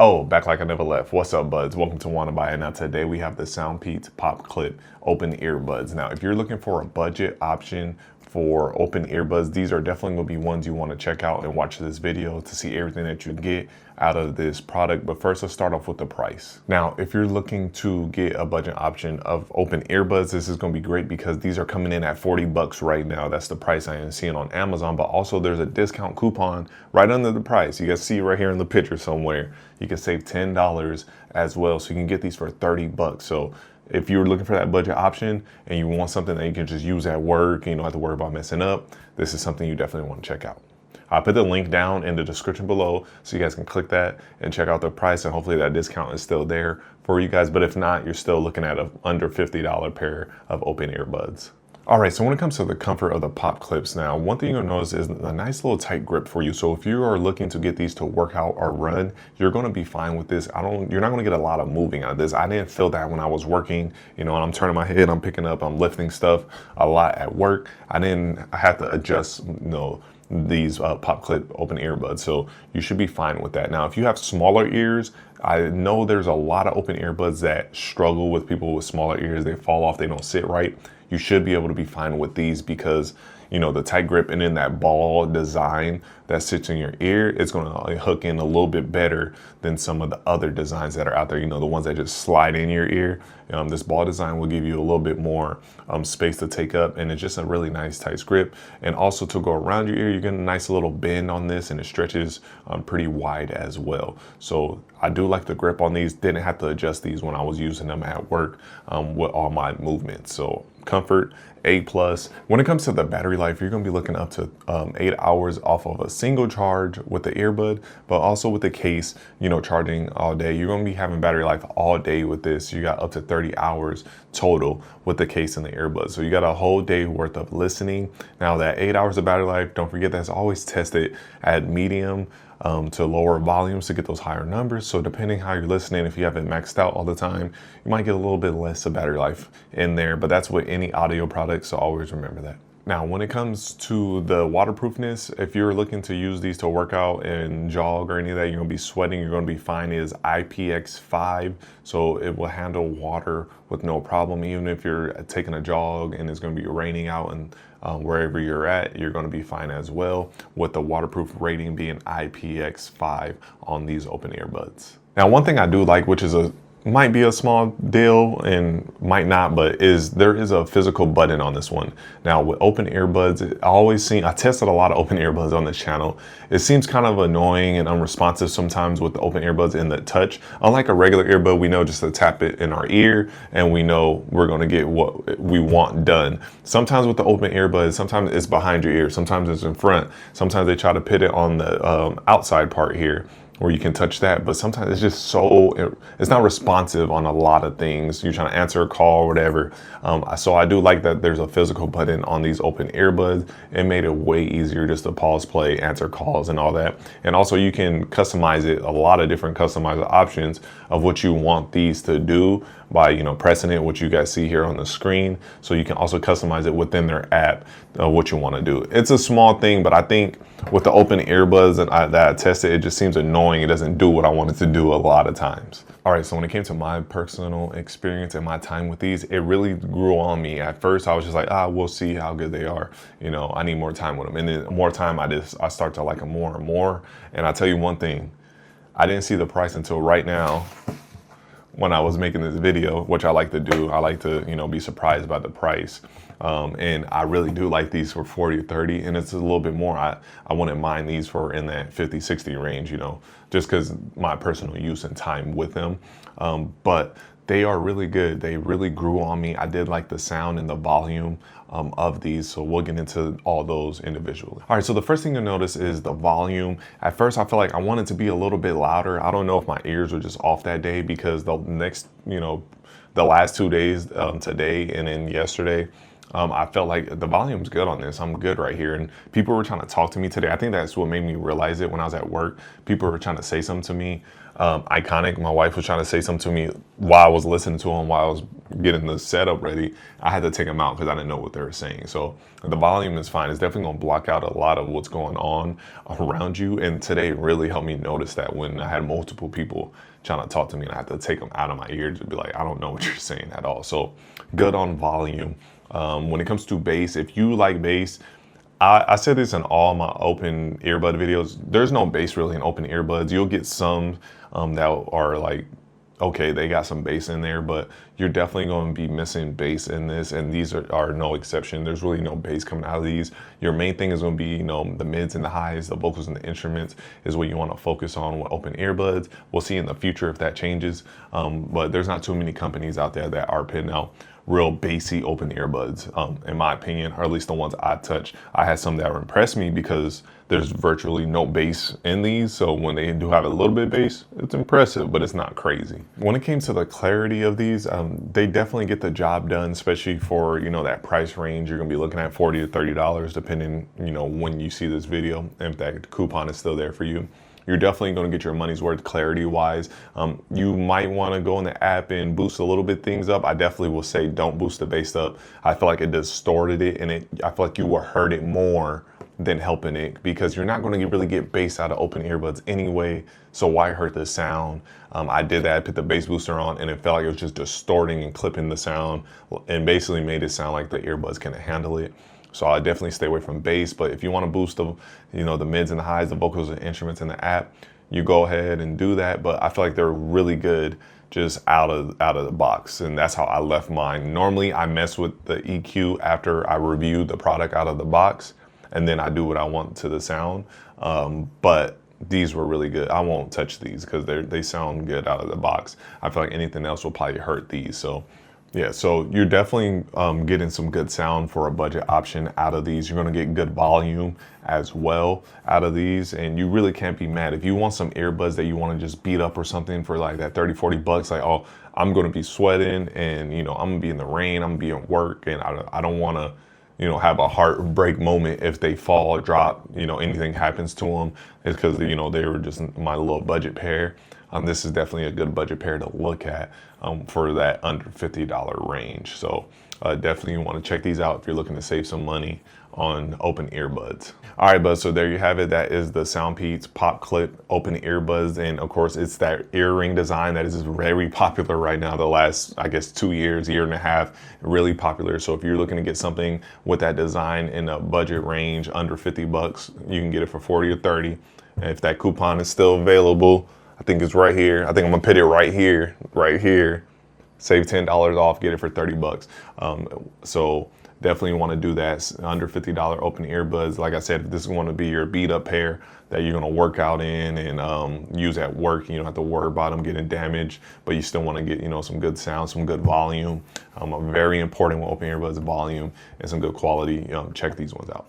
Oh, back like I never left. What's up, buds? Welcome to Wanna Buy It. Now today we have the Soundpeats Pop Clip open earbuds. Now, if you're looking for a budget option for open earbuds, these are definitely gonna be ones you wanna check out and watch this video to see everything that you get out of this product. But first, let's start off with the price. Now, if you're looking to get a budget option of open earbuds, this is gonna be great because these are coming in at 40 bucks right now. That's the price I am seeing on Amazon, but also there's a discount coupon right under the price. You guys see right here in the picture somewhere. You can save $10 as well. So you can get these for 30 bucks. So if you're looking for that budget option and you want something that you can just use at work, you don't have to worry about messing up, this is something you definitely want to check out. I'll put the link down in the description below so you guys can click that and check out the price, and hopefully that discount is still there for you guys. But if not, you're still looking at a under $50 pair of open earbuds. All right, so when it comes to the comfort of the pop clips now, one thing you'll notice is a nice little tight grip for you. So if you are looking to get these to work out or run, you're gonna be fine with this. You're not gonna get a lot of moving out of this. I didn't feel that when I was working, and I'm turning my head, I'm picking up, I'm lifting stuff a lot at work. I had to adjust, these pop clip open earbuds. So you should be fine with that. Now, if you have smaller ears, I know there's a lot of open earbuds that struggle with people with smaller ears. They fall off, they don't sit right. You should be able to be fine with these because the tight grip and then that ball design that sits in your ear, it's going to hook in a little bit better than some of the other designs that are out there, the ones that just slide in your ear. This ball design will give you a little bit more space to take up, and it's just a really nice tight grip. And also to go around your ear, you get a nice little bend on this, and it stretches pretty wide as well. So I do like the grip on these. Didn't have to adjust these when I was using them at work with all my movements. So comfort, A+. When it comes to the battery life, you're gonna be looking up to 8 hours off of a single charge with the earbud, but also with the case, charging all day. You're gonna be having battery life all day with this. You got up to 30 hours total with the case and the earbud. So you got a whole day worth of listening. Now that 8 hours of battery life, don't forget that's always tested at medium to lower volumes to get those higher numbers. So depending how you're listening, if you have it maxed out all the time, you might get a little bit less of battery life in there, but that's with any audio product, so always remember that. Now, when it comes to the waterproofness, if you're looking to use these to work out and jog or any of that, you're gonna be sweating, you're gonna be fine. It is IPX5, so it will handle water with no problem. Even if you're taking a jog and it's gonna be raining out and wherever you're at, you're gonna be fine as well, with the waterproof rating being IPX5 on these open earbuds. Now, one thing I do like, which is might be a small deal and might not, but there is a physical button on this one. Now with open earbuds, I tested a lot of open earbuds on this channel. It seems kind of annoying and unresponsive sometimes with the open earbuds in the touch. Unlike a regular earbud, we know just to tap it in our ear and we know we're gonna get what we want done. Sometimes with the open earbuds, sometimes it's behind your ear, sometimes it's in front. Sometimes they try to put it on the outside part here, where you can touch that, but sometimes it's just it's not responsive on a lot of things. You're trying to answer a call or whatever. So I do like that there's a physical button on these open earbuds. It made it way easier just to pause, play, answer calls and all that. And also you can customize it, a lot of different customized options of what you want these to do by pressing it, what you guys see here on the screen. So you can also customize it within their app, what you want to do. It's a small thing, but I think with the open earbuds that I tested, it just seems annoying. It doesn't do what I want it to do a lot of times. All right, so when it came to my personal experience and my time with these, it really grew on me. At first, I was just like, we'll see how good they are. I need more time with them. And then more time, I start to like them more and more. And I'll tell you one thing, I didn't see the price until right now when I was making this video, which I like to do. I like to, be surprised by the price. And I really do like these for 40 or 30, and it's a little bit more. I wouldn't mind these for in that 50, 60 range, just because my personal use and time with them. But they are really good. They really grew on me. I did like the sound and the volume of these, so we'll get into all those individually. All right, so the first thing you'll notice is the volume. At first, I felt like I wanted to be a little bit louder. I don't know if my ears were just off that day because the last 2 days, today and then yesterday, I felt like the volume's good on this. I'm good right here. And people were trying to talk to me today. I think that's what made me realize it when I was at work. People were trying to say something to me Iconic. My wife was trying to say something to me while I was listening to them, while I was getting the setup ready. I had to take them out because I didn't know what they were saying. So the volume is fine. It's definitely going to block out a lot of what's going on around you. And today really helped me notice that when I had multiple people trying to talk to me and I had to take them out of my ear to be like, I don't know what you're saying at all. So good on volume. When it comes to bass, if you like bass, I said this in all my open earbud videos. There's no bass really in open earbuds. You'll get some that are like, okay, they got some bass in there, but you're definitely going to be missing bass in this, and these are no exception. There's really no bass coming out of these. Your main thing is going to be, the mids and the highs, the vocals and the instruments is what you want to focus on with open earbuds. We'll see in the future if that changes, but there's not too many companies out there that are putting out real bassy open earbuds, in my opinion, or at least the ones I touch. I had some that impressed me because there's virtually no bass in these. So when they do have a little bit of bass, it's impressive, but it's not crazy. When it came to the clarity of these, they definitely get the job done, especially for, that price range. You're gonna be looking at $40 to $30, depending, when you see this video, and if that coupon is still there for you. You're definitely going to get your money's worth clarity wise. You might want to go in the app and boost a little bit things up. I definitely will say don't boost the bass up. I feel like it distorted it, and I feel like you will hurt it more than helping it, because you're not going to really get bass out of open earbuds anyway. So why hurt the sound? I did that, I put the bass booster on, and it felt like it was just distorting and clipping the sound, and basically made it sound like the earbuds couldn't handle it. So I definitely stay away from bass. But if you want to boost the, the mids and the highs, the vocals and instruments in the app, you go ahead and do that. But I feel like they're really good just out of the box, and that's how I left mine. Normally I mess with the EQ after I review the product out of the box, and then I do what I want to the sound. But these were really good. I won't touch these because they sound good out of the box. I feel like anything else will probably hurt these. So yeah, so you're definitely getting some good sound for a budget option out of these. You're going to get good volume as well out of these, and you really can't be mad. If you want some earbuds that you want to just beat up or something for like that 30, 40 bucks, like, oh, I'm going to be sweating, and I'm going to be in the rain, I'm going to be at work, and I don't want to have a heartbreak moment if they fall or drop, anything happens to them. It's because, they were just my little budget pair. This is definitely a good budget pair to look at for that under $50 range. So definitely want to check these out if you're looking to save some money on open earbuds. All right, buds, so there you have it. That is the Soundpeats Pop Clip open earbuds. And of course, it's that earring design that is very popular right now. The last, I guess, 2 years, year and a half, really popular. So if you're looking to get something with that design in a budget range under 50 bucks, you can get it for 40 or 30. And if that coupon is still available, I think it's right here. I think I'm gonna put it right here. Save $10 off, get it for 30 bucks. So definitely want to do that. Under $50 open earbuds. Like I said, if this is going to be your beat up pair that you're going to work out in and use at work, you don't have to worry about them getting damaged, but you still want to get, some good sound, some good volume. Very important with open earbuds, volume and some good quality. Check these ones out.